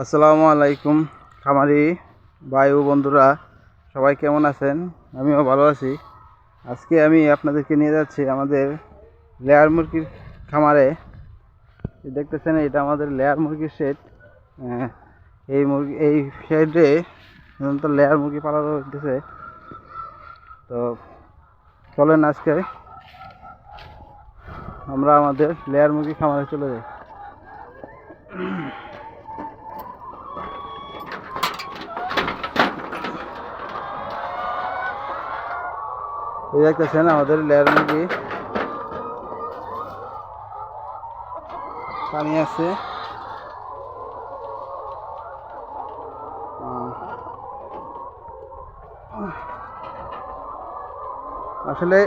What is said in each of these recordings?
আসসালামু আলাইকুম খামারি ভাই ও বন্ধুরা, সবাই কেমন আছেন? আমিও ভালো আছি। আজকে আমি আপনাদেরকে নিয়ে যাচ্ছি আমাদের লেয়ার মুরগির খামারে। দেখতেছেন, এটা আমাদের লেয়ার মুরগির শেড। এই শেডে সাধারণত লেয়ার মুরগি পালন হইতেছে। তো চলেন আজকে আমরা আমাদের লেয়ার মুরগি খামারে চলে যাই। এই দেখতেছেন আমাদের লেয়ার মুরগি, পানি আছে। আসলে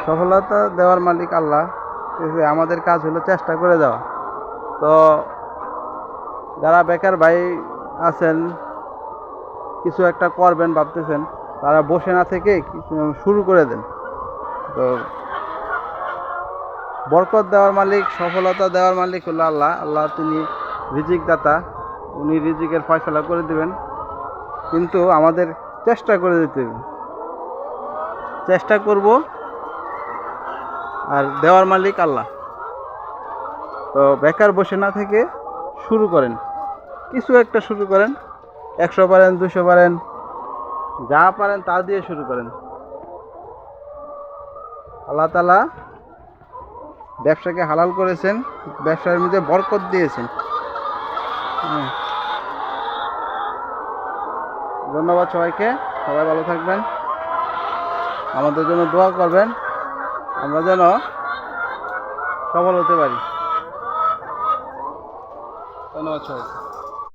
সফলতা দেওয়ার মালিক আল্লাহ। আমাদের কাজ হলো চেষ্টা করে দেওয়া। তো যারা বেকার ভাই আছেন, কিছু একটা করবেন ভাবতেছেন, তারা বসে না থেকে শুরু করে দেন। তো বরকত দেওয়ার মালিক, সফলতা দেওয়ার মালিক হলো আল্লাহ। আল্লাহ তিনি রিজিক দাতা, উনি রিজিকের ফয়সালা করে দেবেন। কিন্তু আমাদের চেষ্টা করে দিতে হবে, চেষ্টা করব, আর দেওয়ার মালিক আল্লাহ। তো বেকার বসে না থেকে শুরু করেন, কিছু একটা শুরু করেন। 100 পারেন, 200 পারেন, যা পারেন তা দিয়ে শুরু করেন। আল্লাহ তাআলা ব্যবসাকে হালাল করেছেন, ব্যবসার মধ্যে বরকত দিয়েছেন। ধন্যবাদ সবাইকে, সবাই ভালো থাকবেন, আমাদের জন্য দোয়া করবেন, আমরা যেন সফল হতে পারি। ধন্যবাদ সবাইকে।